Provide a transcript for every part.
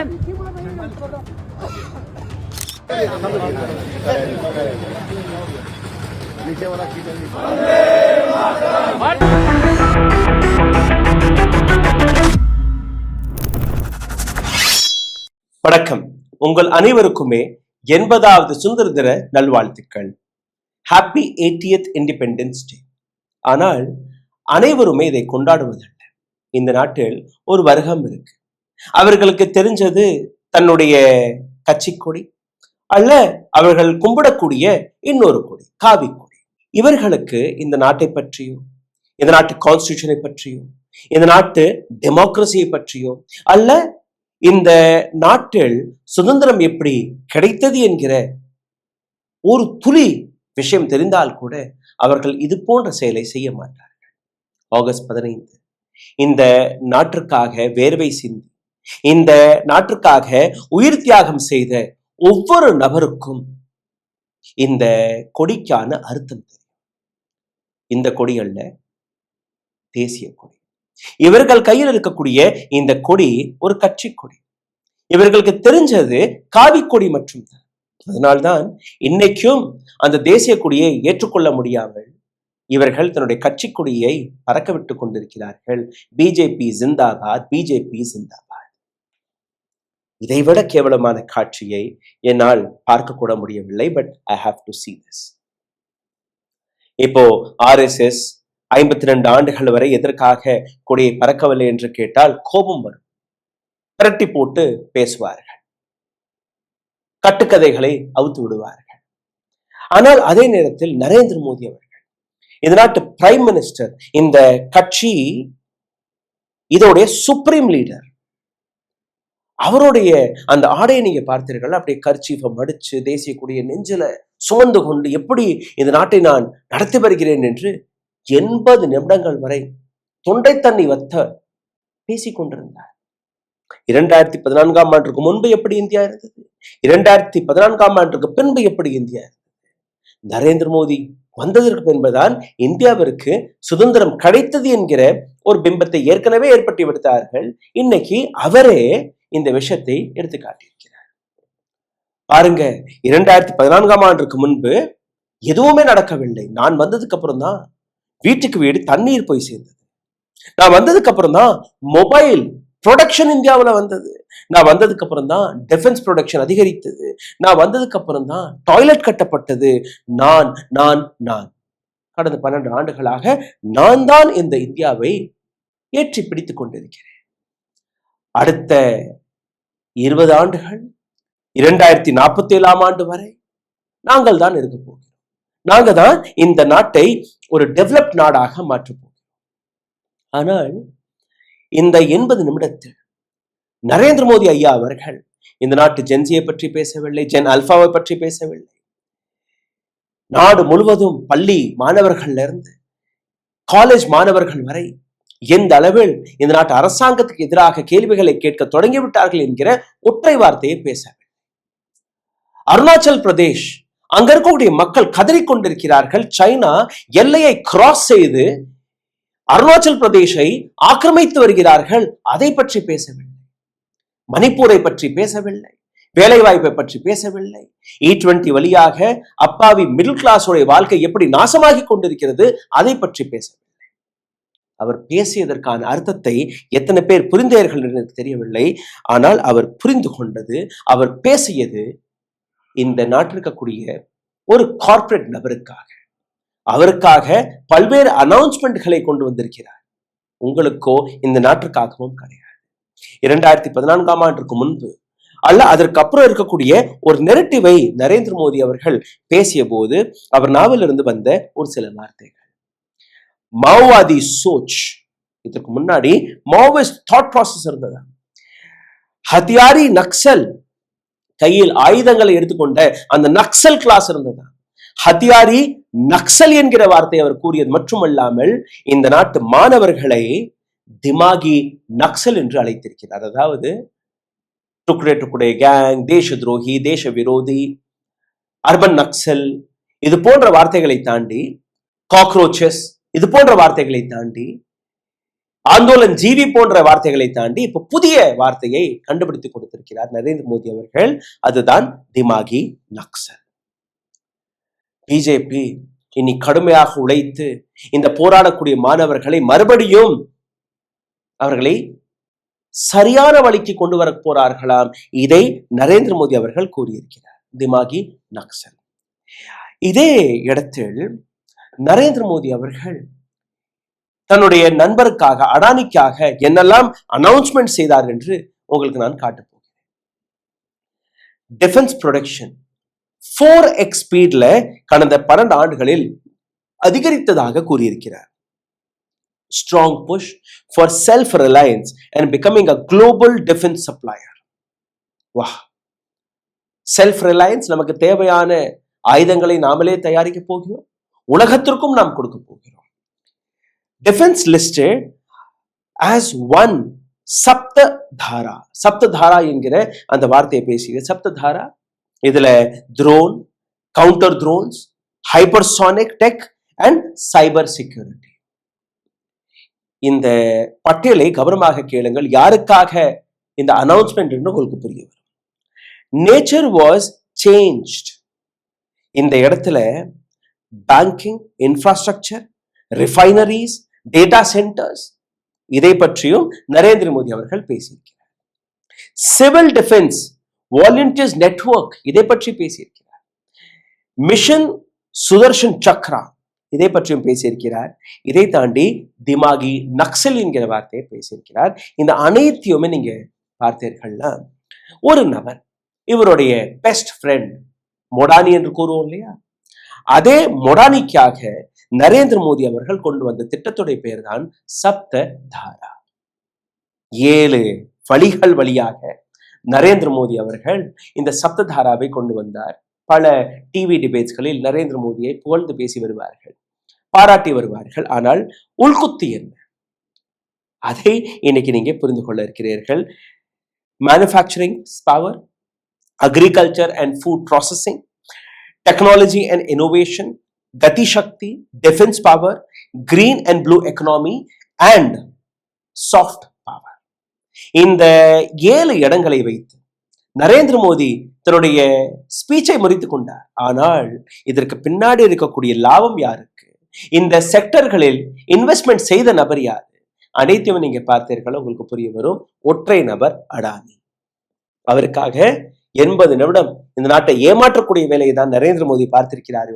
வணக்கம். உங்கள் அனைவருக்குமே 80வது சுதந்திர தின நல்வாழ்த்துக்கள். Happy 80th independence day. ஆனால் அனைவருமே இதை கொண்டாடுவதல்ல. இந்த நாட்டில் ஒரு வர்க்கம் இருக்கு. அவர்களுக்கு தெரிஞ்சது தன்னுடைய கட்சி கொடி அல்ல அவர்கள் கும்பிடக்கூடிய இன்னொரு கொடி, காவி கொடி. இவர்களுக்கு இந்த நாட்டை பற்றியோ, இந்த நாட்டு கான்ஸ்டிடியூஷனை பற்றியோ, இந்த நாட்டு டெமோக்ரஸியை பற்றியோ அல்ல இந்த நாட்டில் சுதந்திரம் எப்படி கிடைத்தது என்கிற ஒரு துளி விஷயம் தெரிந்தால் கூட அவர்கள் இது போன்ற செயலை செய்ய மாட்டார்கள். ஆகஸ்ட் 15 இந்த நாட்டிற்காக வேர்வை சிந்தி, இந்த நாட்டிற்காக உயிர் தியாகம் செய்த ஒவ்வொரு நபருக்கும் இந்த கொடிக்கான அர்த்தம் தெரியும். இந்த கொடி அல்ல, தேசிய கொடி. இவர்கள் கையில் இருக்கக்கூடிய இந்த கொடி ஒரு கட்சி கொடி. இவர்களுக்கு தெரிஞ்சது காவி கொடி மட்டும்தான். அதனால்தான் இன்னைக்கும் அந்த தேசிய கொடியை ஏற்றுக்கொள்ள முடியாமல் இவர்கள் தன்னுடைய கட்சி கொடியை பறக்க விட்டுக் கொண்டிருக்கிறார்கள். BJP zindabad, BJP zindabad. இதைவிட கேவலமான காட்சியை என்னால் பார்க்க கூட முடியவில்லை. But I have to see this. இப்போ RSS 52 ஆண்டுகள் வரை எதற்காக கொடியை பறக்கவில்லை என்று கேட்டால் கோபம் வரும். பிரட்டி போட்டு பேசுவார்கள், கட்டுக்கதைகளை அவுத்து விடுவார்கள். ஆனால் அதே நேரத்தில் நரேந்திர மோடி அவர்கள், இந்த நாட்டு பிரைம் மினிஸ்டர், இந்த கட்சி இதோடைய சுப்ரீம் லீடர், அவருடைய அந்த ஆடையை நீங்க பார்த்தீர்கள். அப்படியே கர்ச்சீஃபை மடிச்சு தேசிய கொடியை நெஞ்சில சுமந்து கொண்டு எப்படி இந்த நாட்டை நான் நடத்தி வருகிறேன் என்று 80 நிமிடங்கள் வரை தொண்டை தண்ணி வத்த பேசிக் கொண்டிருந்தார். 2014ஆம் ஆண்டுக்கு முன்பு எப்படி இந்தியா இருந்தது, 2014ஆம் ஆண்டுக்கு பின்பு எப்படி இந்தியா இருந்தது. நரேந்திர மோடி வந்ததற்கு பின்புதான் இந்தியாவிற்கு சுதந்திரம் கிடைத்தது என்கிற ஒரு பிம்பத்தை ஏற்கனவே ஏற்பட்டு விடுத்தார்கள். இன்னைக்கு அவரே இந்த விஷயத்தை எடுத்து காட்டியிருக்கிறார். பாருங்க, 2014ஆம் ஆண்டுக்கு முன்பு எதுவுமே நடக்கவில்லை. நான் வந்ததுக்கு அப்புறம் தான் வீட்டுக்கு வீடு தண்ணீர் போய் சேர்ந்தது. நான் வந்ததுக்கு அப்புறம் தான் மொபைல் ப்ரொடக்ஷன் இந்தியாவில் வந்தது. நான் வந்ததுக்கு அப்புறம் தான் டிஃபென்ஸ் ப்ரொடக்ஷன் அதிகரித்தது. நான் வந்ததுக்கு அப்புறம் தான் டாய்லெட் கட்டப்பட்டது. நான் நான் நான் கடந்த 12 ஆண்டுகளாக நான் தான் இந்த இந்தியாவை ஏற்றி பிடித்துக் கொண்டிருக்கிறேன். அடுத்த 20 ஆண்டுகள் 2047ஆம் ஆண்டு வரை நாங்கள் தான் இருக்க போகிறோம். நாங்க தான் இந்த நாட்டை ஒரு டெவலப்ட் நாடாக மாற்றப் போகிறோம். ஆனால் இந்த 80 நிமிடத்தில் நரேந்திர மோடி ஐயா அவர்கள் இந்த நாட்டு ஜென்சியை பற்றி பேசவில்லை, ஜென் அல்பாவை பற்றி பேசவில்லை. நாடு முழுவதும் பள்ளி மாணவர்கள்ல இருந்து காலேஜ் மாணவர்கள் வரை எந்த அளவில் இந்த நாட்டு அரசாங்கத்துக்கு எதிராக கேள்விகளை கேட்க தொடங்கிவிட்டார்கள் என்கிற ஒற்றை வார்த்தையை பேசவில்லை. அருணாச்சல் பிரதேஷ், அங்க இருக்கக்கூடிய மக்கள் கதறிக்கொண்டிருக்கிறார்கள். சைனா எல்லையை கிராஸ் செய்து அருணாச்சல் பிரதேசை ஆக்கிரமித்து வருகிறார்கள். அதை பற்றி பேசவில்லை. மணிப்பூரை பற்றி பேசவில்லை. வேலை வாய்ப்பை பற்றி பேசவில்லை. E20 வழியாக அப்பாவி மிடில் கிளாஸ் உடைய வாழ்க்கை எப்படி நாசமாகி கொண்டிருக்கிறது அதை பற்றி பேசவில்லை. அவர் பேசியதற்கான அர்த்தத்தை எத்தனை பேர் புரிந்தார்கள் என்று தெரியவில்லை. ஆனால் அவர் புரிந்து கொண்டது, அவர் பேசியது இந்த நாட்டில் இருக்கக்கூடிய ஒரு கார்ப்பரேட் நபருக்காக, அவருக்காக பல்வேறு அனௌன்ஸ்மெண்ட்களை கொண்டு வந்திருக்கிறார். உங்களுக்கோ இந்த நாட்டிற்காகவும் கிடையாது. 2014ஆம் ஆண்டுக்கு முன்பு அல்ல அதற்கு அப்புறம் இருக்கக்கூடிய ஒரு நெரட்டிவை நரேந்திர மோடி அவர்கள் பேசிய போது அவர் நாவிலிருந்து வந்த ஒரு சில வார்த்தைகள். மாவோவாதி சோச், இதற்கு முன்னாடி மாவோயிஸ்ட் தாட் ப்ராசஸ் இருந்ததா, ஹத்தியாரி நக்சல், கையில் ஆயுதங்களை எடுத்துக்கொண்ட அந்த நக்சல் கிளாஸ் இருந்ததா, ஹத்தியாரி நக்சல் என்கிற வார்த்தை அவர் கூறியது மட்டுமல்லாமல் இந்த நாட்டு மாணவர்களை திமாகி நக்சல் என்று அழைத்திருக்கிறார். அதாவது டுக்டே டுக்டே கேங், தேச துரோகி, தேச விரோதி, அர்பன் நக்சல், இது போன்ற வார்த்தைகளை தாண்டி காக்ரோச்சஸ், இது போன்ற வார்த்தைகளை தாண்டி ஆந்தோலன் ஜீவி போன்ற வார்த்தைகளை தாண்டி இப்ப புதிய வார்த்தையை கண்டுபிடித்து கொடுத்திருக்கிறார் நரேந்திர மோடி அவர்கள். அதுதான் திமாகி நக்சல். பிஜேபி இனி கடுமையாக உழைத்து இந்த போராடக்கூடிய மாணவர்களை மறுபடியும் அவர்களை சரியான வழிக்கு கொண்டு வர போறார்களாம். இதை நரேந்திர மோடி அவர்கள் கூறியிருக்கிறார். திமாகி நக்சல். இதே இடத்தில் நரேந்திர மோடி அவர்கள் தன்னுடைய நண்பருக்காக அடானிக்காக என்னெல்லாம் அனௌன்ஸ்மெண்ட் செய்தார் என்று உங்களுக்கு நான் காட்டப் போகிறேன். டிஃபென்ஸ் ப்ரொடக்ஷன் 4x ஸ்பீட்ல கடந்த 12 ஆண்டுகளில் அதிகரித்ததாக கூறியிருக்கிறார். Strong push for self reliance and becoming a global defence supplier. வா, செல்ஃப் ரிலையன்ஸ், நமக்கு தேவையான ஆயுதங்களை நாமளே தயாரிக்க போகிறோம், உலகத்திற்கும் நாம் கொடுக்க போகிறோம். Defense listed as one சப்ததாரா. சப்ததாரா என்கிற அந்த வார்த்தையை பேசிய சப்ததாரா, இதுல drone, counter drones, hypersonic tech and cyber security. இந்த பட்டியலை கவனமாக கேளுங்கள். யாருக்காக இந்த அனௌன்ஸ்மெண்ட் என்று உங்களுக்கு புரிய வரும். Nature was changed. இந்த இடத்துல banking, infrastructure, refineries, data centres, இதை பற்றியும் நரேந்திர மோடி அவர்கள் பேசியிருக்கிறார். சிவில் டிஃபென்ஸ் வாலண்டியர்ஸ் நெட்வொர்க், இதை பற்றி பேசியிருக்கிறார். மிஷன் சுதர்ஷன் சக்ரா, இதை பற்றியும் பேசியிருக்கிறார். இதை தாண்டி திமாகி நக்சல் என்கிற வார்த்தையை பேசியிருக்கிறார். இந்த அனைத்தையுமே நீங்க பார்த்தீர்கள்னா, ஒரு நபர், இவருடைய பெஸ்ட் ஃப்ரெண்ட் மொடானி என்று கூறுவோம் இல்லையா, அதே மொடானிக்காக நரேந்திர மோடி அவர்கள் கொண்டு வந்த திட்டத்துடைய பெயர் தான் சப்ததாரா. 7 வழிகள் வழியாக நரேந்திர மோடி அவர்கள் இந்த சப்ததாராவை கொண்டு வந்தார். பல டிவி டிபேட்ஸ்களில் நரேந்திர மோடியை புகழ்ந்து பேசி வருவார்கள், பாராட்டி வருவார்கள். ஆனால் உள்குத்து என்ன, அதை இன்னைக்கு நீங்க புரிந்து கொள்ள இருக்கிறீர்கள். Manufacturing power, agriculture and food processing, technology and innovation, Gati Shakti, defense power, green and blue economy and soft power. இந்த 7 இடங்களை வைத்து நரேந்திர மோடி தன்னுடைய ஸ்பீச்சை முறித்துக் கொண்டார். ஆனால் இதற்கு பின்னாடி இருக்கக்கூடிய லாபம் யாருக்கு, இந்த செக்டர்களில் இன்வெஸ்ட்மெண்ட் செய்த நபர் யாரு, அனைத்தையும் நீங்க பார்த்தீர்களோ உங்களுக்கு புரிய வரும். ஒற்றை நபர் அடானி. அவருக்காக 80 நிமிடம் இந்த நாட்டை ஏமாற்றக்கூடிய வேலையை தான் நரேந்திர மோடி பார்த்திருக்கிறார்,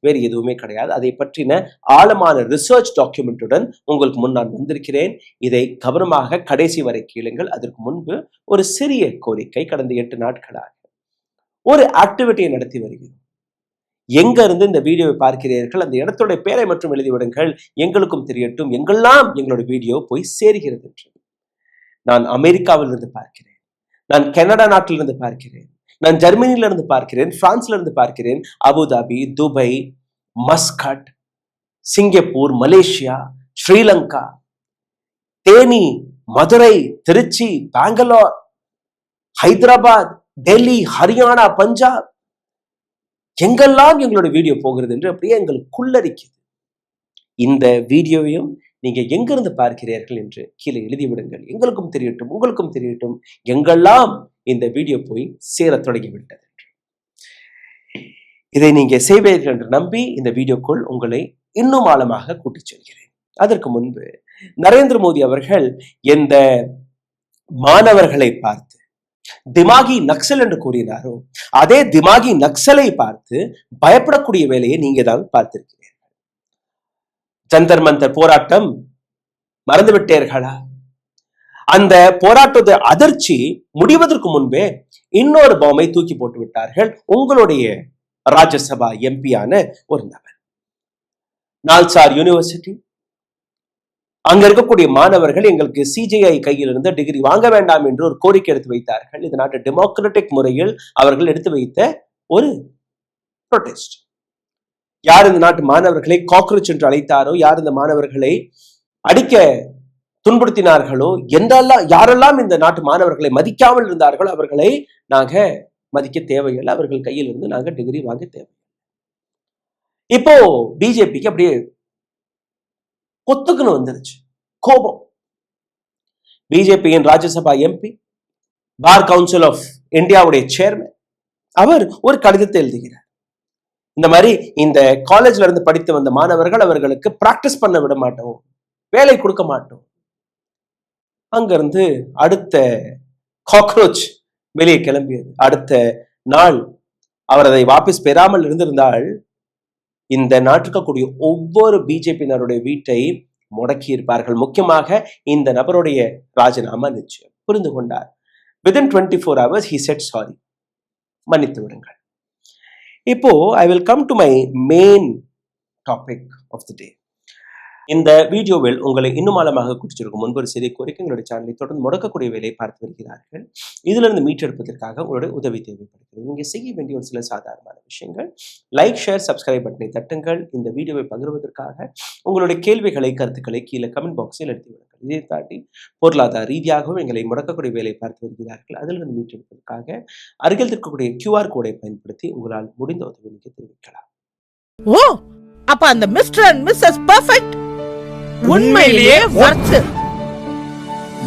வேறு எதுவுமே கிடையாது. அதை பற்றின ஆழமான ரிசர்ச் டாக்குமெண்ட்டுடன் உங்களுக்கு முன் நான் வந்திருக்கிறேன். இதை கவனமாக கடைசி வரை கேளுங்கள். அதற்கு முன்பு ஒரு சிறிய கோரிக்கை. கடந்த 8 நாட்களாக ஒரு ஆக்டிவிட்டியை நடத்தி வருகிறோம். எங்க இருந்து இந்த வீடியோவை பார்க்கிறீர்கள், அந்த இடத்துடைய பெயரை மட்டும் எழுதிவிடுங்கள், எங்களுக்கும் தெரியட்டும் எங்கெல்லாம் எங்களுடைய வீடியோ போய் சேர்கிறது என்று. நான் அமெரிக்காவில் இருந்து பார்க்கிறேன், நான் கனடா நாட்டிலிருந்து பார்க்கிறேன், நான் ஜெர்மனியில இருந்து பார்க்கிறேன், பிரான்ஸ்ல இருந்து பார்க்கிறேன், Abu Dhabi, Dubai, Muscat, Singapore, Malaysia, Sri Lanka, Theni, Madurai, Trichy, Bangalore, Hyderabad, Delhi, Haryana, Punjab, எங்கெல்லாம் எங்களோட வீடியோ போகிறது என்று அப்படியே எங்களுக்கு குள்ளரிக்குது. இந்த வீடியோவையும் நீங்க எங்கிருந்து பார்க்கிறீர்கள் என்று கீழே எழுதிவிடுங்கள். எங்களுக்கும் தெரியட்டும், உங்களுக்கும் தெரியட்டும் எங்கெல்லாம் இந்த வீடியோ போய் சேர தொடங்கிவிட்டது என்று. இதை நீங்க செய்வீர்கள் என்று நம்பி இந்த வீடியோக்குள் உங்களை இன்னும் ஆழமாக கூட்டிச் செல்கிறேன். அதற்கு முன்பு நரேந்திர மோடி அவர்கள் எந்த மாணவர்களை பார்த்து திமாகி நக்சல் என்று கூறினாரோ, அதே திமாகி நக்சலை பார்த்து பயப்படக்கூடிய வேலையை நீங்க தான் பார்த்திருக்கிறீர்கள். ஜந்தர் மந்தர் போராட்டம் மறந்துவிட்டீர்களா? அந்த போராட்டத்தை அதிர்ச்சி முடிவதற்கு முன்பே இன்னொரு பாம்பை தூக்கி போட்டு விட்டார்கள். உங்களுடைய ராஜ்யசபா எம்பியான ஒரு நபர். நால்சார் யூனிவர்சிட்டி, அங்க இருக்கக்கூடிய மாணவர்கள் எங்களுக்கு சிஜிஐ கையில் இருந்த டிகிரி வாங்க வேண்டாம் என்று ஒரு கோரிக்கை எடுத்து வைத்தார்கள். இந்த நாட்டு டெமோக்ராட்டிக் முறையில் அவர்கள் எடுத்து வைத்த ஒரு ப்ரொடெஸ்ட். யார் இந்த நாட்டு மாணவர்களை காக்ரோச் என்று அழைத்தாரோ, யார் இந்த மாணவர்களை அடிக்க துன்புறுத்தினார்களோ, யாரெல்லாம் இந்த நாட்டு மாணவர்களை மதிக்காமல் இருந்தார்களோ அவர்களை நாங்க மதிக்க தேவையில்லை, அவர்கள் கையில் இருந்து நாங்க டிகிரி வாங்க தேவை. இப்போ பிஜேபிக்கு அப்படியே கொத்துக்குன்னு வந்துருச்சு கோபம். பிஜேபியின் Rajya Sabha MP, bar council of இந்தியாவுடைய சேர்மன். அவர் ஒரு கடிதத்தை எழுதுகிறார். இந்த மாதிரி இந்த காலேஜ்ல இருந்து படித்து வந்த மாணவர்கள் அவர்களுக்கு பிராக்டிஸ் பண்ண விட மாட்டோம், வேலை கொடுக்க மாட்டோம். அங்கிருந்து அடுத்த காக்ரோச் வெளியே கிளம்பியது. அடுத்த நாள் அவர் அதை வாபஸ் பெறாமல் இருந்திருந்தால் இந்த நாட்டுக்கு கூடிய ஒவ்வொரு பிஜேபியினருடைய வீட்டை முடக்கி இருப்பார்கள். முக்கியமாக இந்த நபருடைய ராஜினாமா நிச்சயம். புரிந்து கொண்டார். Within 24 hours he said sorry, மன்னித்து விடுங்கள். இப்போ I will come to my main topic of the day. இந்த வீடியோவில் உங்களை இன்னும் ஆழமாக குறிச்சிருக்கும் முன்பு சிறிய கோரிக்கை எங்களுடைய சேனலை தொடர்ந்து முடக்கக்கூடிய வேலையை பார்த்து வருகிறார்கள். இதிலிருந்து மீட்டெடுப்பதற்காக உங்களுடைய உதவி தேவைப்படுகிறது. நீங்க செய்ய வேண்டிய ஒரு சில சாதாரணமான விஷயங்கள்: லைக், ஷேர், சப்ஸ்கிரைப் பட்டனை தட்டுங்கள். இந்த வீடியோவை பகிர்வதற்காக உங்களுடைய கேள்விகளை, கருத்துக்களை கீழே கமெண்ட் பாக்ஸில் எடுத்து விடுங்கள். இதை தாண்டி பொருளாதார ரீதியாகவும் எங்களை முடக்கக்கூடிய வேலையை பார்த்து வருகிறார்கள். அதிலிருந்து மீட்டெடுப்பதற்காக அருகில் இருக்கக்கூடிய QR கோடை பயன்படுத்தி உங்களால் முடிந்த உதவி நீங்க தெரிவிக்கலாம். ஓ, அப்ப அந்த மிஸ்டர் அண்ட் மிஸ்ஸஸ் பெர்ஃபெக்ட் உண்மையிலேயே வர்த்.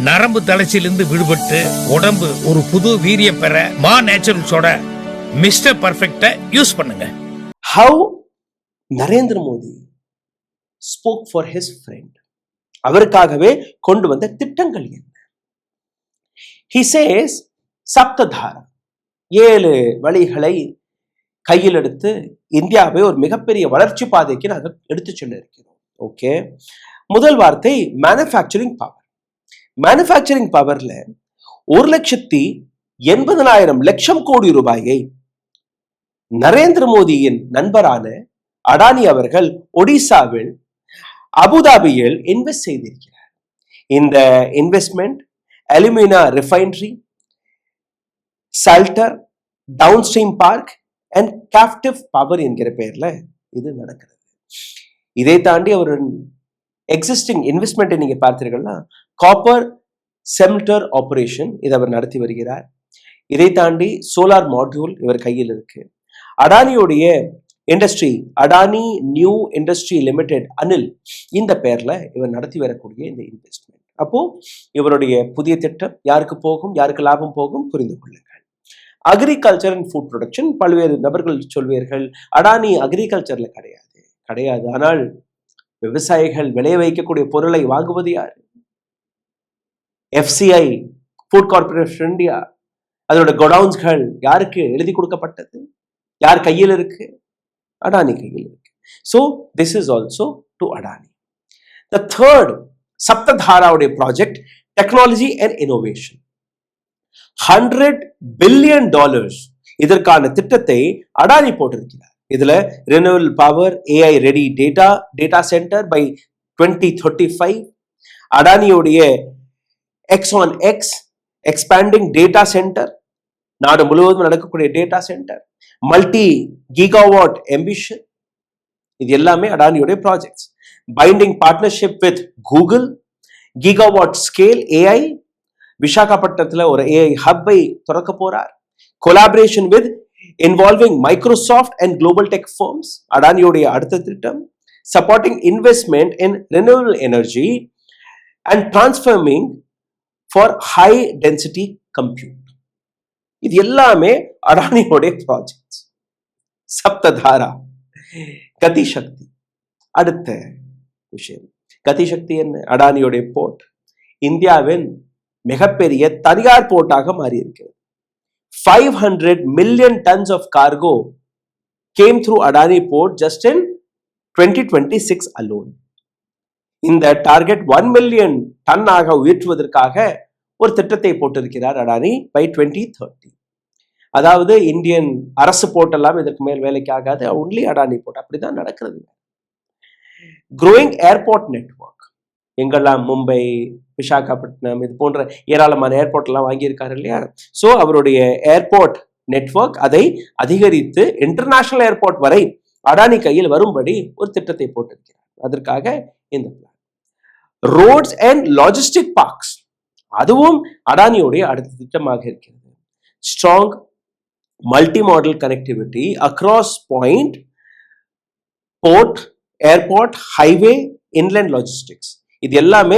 நரம்பு தளர்ச்சியிலிருந்து விடுபட்டு உடம்பு ஒரு புது வீரியம் பெற மா நேச்சுரல்ஸோட மிஸ்டர் பர்ஃபெக்ட்ட யூஸ் பண்ணுங்க. How Narendra Modi spoke for his friend. அவருக்காகவே கொண்டு வந்த திட்டங்கள் என்ன? He says சப்ததாரா, 7 வழிகளை கையில் எடுத்து இந்தியாவை ஒரு மிகப்பெரிய வளர்ச்சி பாதைக்கு நாங்கள் எடுத்து செல்ல இருக்கிறோம். ஓகே, முதல் வார்த்தை மேனுஃபேக்சரிங் பவர். மேனுஃபேக்சரிங் பவர்ல 1,80,000 கோடி ரூபாயை நரேந்திர மோடியின் நண்பரான அடானி அவர்கள் ஒடிசாவில் அபுதாபியில் இன்வெஸ்ட் செய்திருக்கிறார். இந்த investment alumina refinery, solder, downstream park and captive power என்கிற பெயர்ல இது நடக்கிறது. இதை தாண்டி அவர் எக்ஸிஸ்டிங் இன்வெஸ்ட்மெண்ட்டை நீங்க பார்த்தீர்கள்னா காப்பர் செமிட்டர் ஆபரேஷன் இதை அவர் நடத்தி வருகிறார். இதை தாண்டி சோலார் மாடியூல் இவர் கையில் இருக்கு. அடானியோடைய industry, Adani new industry limited, Anil, இந்த பெயர்ல இவர் நடத்தி வரக்கூடிய இந்த இன்வெஸ்ட்மெண்ட். அப்போ இவருடைய புதிய திட்டம் யாருக்கு போகும், யாருக்கு லாபம் போகும், புரிந்து கொள்ளுங்கள். Agriculture and food production. பல்வேறு நபர்கள் சொல்வீர்கள் அடானி அக்ரிகல்ச்சர்ல கிடையாது. ஆனால் விவசாயிகள் விளைய வைக்கக்கூடிய பொருளை வாங்குவது யாரு? FCI, ஃபுட் கார்பரேஷன் இந்தியா, அதோட கோடவுன்ஸ்கள் யாருக்கு எழுதி கொடுக்கப்பட்டது? யார் கையில் இருக்கு? அடானி கையில் இருக்கு. So this is also to Adani. The third சப்ததாராவுடைய project technology and innovation. $100 billion இதற்கான திட்டத்தை அடானி போட்டிருக்கிறார். இதுல renewable power, AI ready data center by 2035, அடானியோடைய X on X expanding data center, நாடு முழுவதும் நடக்கக்கூடிய data center, multi gigawatt ambition, இது எல்லாமே அடானியோடைய projects. Binding partnership with Google, gigawatt scale AI, விசாகப்பட்டினத்துல ஒரு AI ஹப்பை திறக்க போறார். Collaboration with involving Microsoft and global tech firms, அடானியோடைய அடுத்த திட்டம். supporting investment in renewable energy and transforming for high density compute. இது எல்லாமே அடானியோடைய ப்ராஜெக்ட்ஸ். சப்ததாரா, கதி சக்தி. அடுத்த விஷயம், கதி சக்தி என்ன? அடானியோடைய போர்ட் இந்தியாவின் மிகப்பெரிய தனியார் போர்ட்டாக மாறி இருக்கிறது. 500 million tons of cargo came through Adani port just in 2026 alone. இந்த டார்கெட் 1 million டன் ஆக உயர்த்துவதற்காக ஒரு திட்டத்தை போட்டிருக்கிறார் அடானி by 2030. அதாவது இந்தியன் அரசு போர்ட் எல்லாம் இதற்கு மேல் வேலைக்கு ஆகாது, ஒன்லி அடானி போர்ட். அப்படிதான் நடக்கிறது. growing airport network. எங்கெல்லாம் மும்பை, விசாகப்பட்டினம், இது போன்ற ஏராளமான ஏர்போர்ட் எல்லாம் வாங்கியிருக்காரு இல்லையா? ஸோ அவருடைய ஏர்போர்ட் நெட்வொர்க் அதை அதிகரித்து இன்டர்நேஷனல் ஏர்போர்ட் வரை அடானி கையில் வரும்படி ஒரு திட்டத்தை போட்டிருக்கிறார். அதற்காக இந்த plan. Roads and logistic parks, அதுவும் அடானியோடைய அடுத்த திட்டமாக இருக்கிறது. Strong multi modal connectivity across point, port, airport, highway, inland logistics, இது எல்லாமே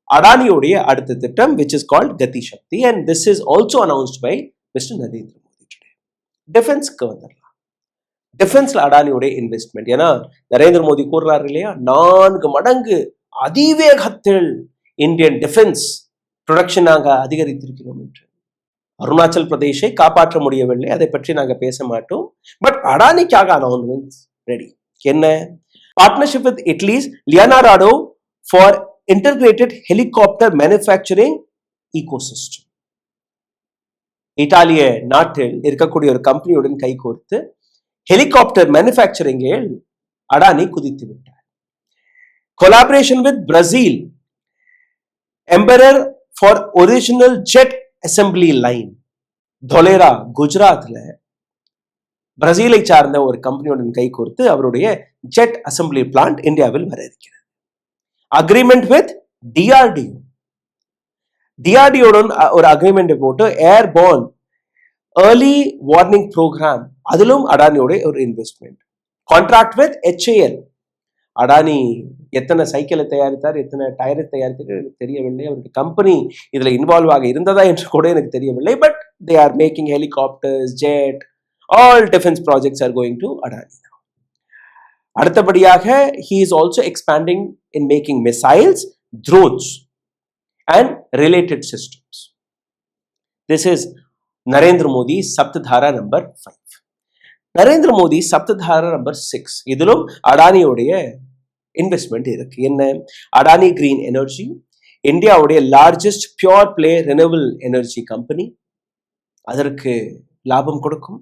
அடானியோடைய அடுத்த திட்டம் which is called Gati Shakti and this is also announced by Mr. Narendra Modi today. Defense-க்கு வந்துடலாம். டிஃபென்ஸ்ல அடானியோடைய இன்வெஸ்ட்மெண்ட், ஏன்னா நரேந்திர மோடி கூறுறாரு இல்லையா, 4 மடங்கு அதிவேகத்தில் இந்தியன் டிஃபென்ஸ் ப்ரொடக்ஷன் நாங்கள் அதிகரித்திருக்கிறோம் என்று. அருணாச்சல் பிரதேஷை காப்பாற்ற முடியவில்லை, அதை பற்றி நாங்கள் பேச மாட்டோம். பட் அடானிக்காக அனௌன்ஸ்மெண்ட் ரெடி. என்ன? Partnership with Italy's Leonardo for integrated helicopter manufacturing ecosystem. இத்தாலிய நாட்டில் இருக்கக்கூடிய ஒரு கம்பெனியுடன் கைகோர்த்து ஹெலிகாப்டர் மேனுஃபேக்சரிங்கில் அடானி குதித்து விட்டார். Collaboration with Brazil Embraer for original jet assembly line. Dholera குஜராத்ல பிரேசிலை சார்ந்த ஒரு கம்பெனியுடன் கைகோர்த்து அவருடைய ஜெட் அசெம்பிளி பிளான்ட் இந்தியாவில் வர இருக்கிறது. Agreement with DRDO. டிஆர்டிஓடன் ஒரு அக்ரிமெண்ட் போட்டு ஏர்போர்ன் ஏர்லி வார்னிங் ப்ரோக்ராம், அதிலும் அடானியோட ஒரு investment. Contract with HAL. Adani எத்தனை சைக்கிளை தயாரித்தார், எத்தனை டயரை தயாரித்தார் எனக்கு தெரியவில்லை. அவருடைய கம்பெனி இதுல இன்வால்வ் ஆக இருந்ததா என்று கூட எனக்கு தெரியவில்லை. But they are making helicopters, jet, all defence projects are going to Adani. அடுத்தபடியாக he is also expanding in making missiles, drones and related systems. This is Narendra Modi Saptadhara number 5. Narendra Modi Saptadhara number 6. இதிலும் அடானியோடைய investment இருக்கு. என்ன? Adani green energy, இந்தியாவுடைய largest pure play renewable energy company. அதற்கு லாபம் கொடுக்கும்.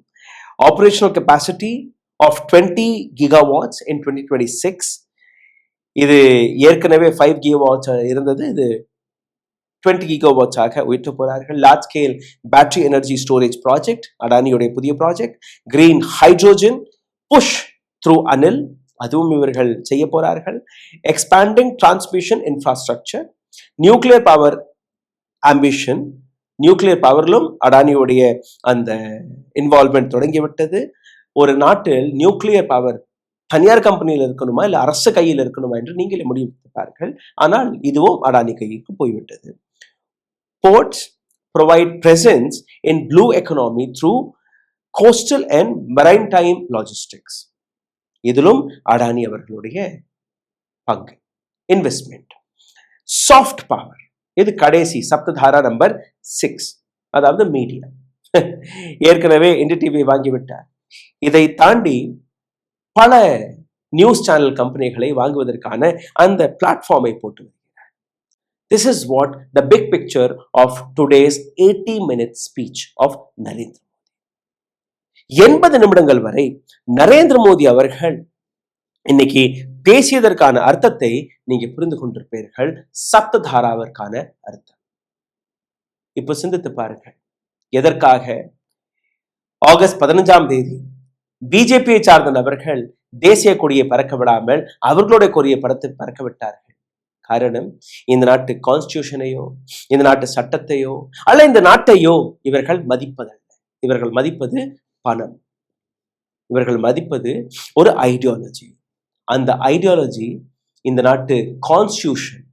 Operational capacity of 20 gigawatts in 2026. இது ஏற்கனவே 5 gigawatts இருந்தது, இது 20 gigawatts ஆக உயர்த்த போறார்கள். Large scale battery energy storage project, அடானியுடைய புதிய project. Green hydrogen push through Anil, அதுவும் இவர்கள் செய்ய போறார்கள். Expanding transmission infrastructure. Nuclear power ambition, nuclear பவரிலும் அடானியுடைய அந்த இன்வால்வ்மெண்ட் தொடங்கிவிட்டது. ஒரு நாட்டில் நியூக்ளியர் பவர் தனியார் கம்பெனியில் இருக்கணுமா இல்லை அரசு கையில் இருக்கணுமா என்று நீங்களே முடிவெடுப்பார்கள். ஆனால் இதுவும் அடானி கைக்கு போய்விட்டது. Ports provide presence in blue economy through coastal and maritime logistics. இதிலும் அடானி அவர்களுடைய பங்கு. இன்வெஸ்ட்மெண்ட். சாஃப்ட் பவர், இது கடைசி சப்ததாரா நம்பர் 6, அதாவது மீடியா. ஏற்கனவே இந்திய டிவி வாங்கிவிட்டார். இதை தாண்டி பல நியூஸ் சேனல் கம்பெனிகளை வாங்குவதற்கான அந்த பிளாட்ஃபார்மை போட்டு வருகிறார். This is what the big picture of today's 80-minute speech of Narendra Modi. 80 நிமிடங்கள் வரை நரேந்திர மோடி அவர்கள் இன்னைக்கு பேசியதற்கான அர்த்தத்தை நீங்க புரிந்து கொண்டிருப்பீர்கள். சப்ததாராவிற்கான அர்த்தம் இப்ப சிந்தித்து பாருங்கள். எதற்காக ஆகஸ்ட் 15ஆம் தேதி பிஜேபியை சார்ந்த நபர்கள் தேசிய கொடியை பறக்க விடாமல் அவர்களுடைய கொடியை பறக்க விட்டார்கள்? காரணம், இந்த நாட்டு கான்ஸ்டிடியூஷனையோ இந்த நாட்டு சட்டத்தையோ அல்ல இந்த நாட்டையோ இவர்கள் மதிப்பதல்ல. இவர்கள் மதிப்பது பணம். இவர்கள் மதிப்பது ஒரு ஐடியாலஜி. அந்த ஐடியாலஜி இந்த நாட்டு கான்ஸ்டிடியூஷன்,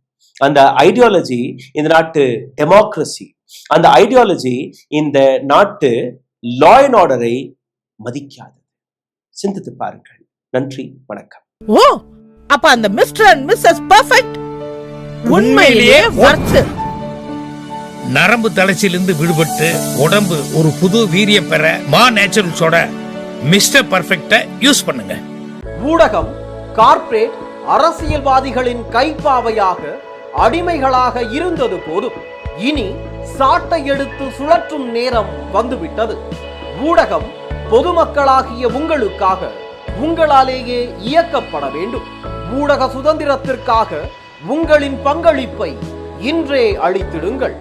அந்த ஐடியாலஜி இந்த நாட்டு டெமோக்ரஸி, அந்த ஐடியாலஜி இந்த நாட்டு லா அண்ட் ஆர்டரை மதிக்காது. சிந்தித்து பாருங்கள். நன்றி, வணக்கம். ஓ, அப்ப அந்த மிஸ்டர் அண்ட் மிஸ்ஸஸ் பெர்ஃபெக்ட் உண்மையிலேயே வர்த். நரம்பு தளர்ச்சியிலிருந்து விடுபட்டு உடம்பு ஒரு புது வீரியம் பெற மா நேச்சுரல்ஸோட மிஸ்டர் பர்ஃபெக்ட்டை யூஸ் பண்ணுங்க. ஊடகம் கார்ப்பரேட் அரசியல்வாதிகளின் கைப்பாவையாக அடிமைகளாக இருந்தது போதும். இனி சாட்டை எடுத்து சுழற்றும் நேரம் வந்துவிட்டது. ஊடகம் பொதுமக்களாகிய உங்களுக்காக, உங்களாலேயே இயக்கப்பட வேண்டும். ஊடக சுதந்திரத்திற்காக உங்களின் பங்களிப்பை இன்றே அளித்திடுங்கள்.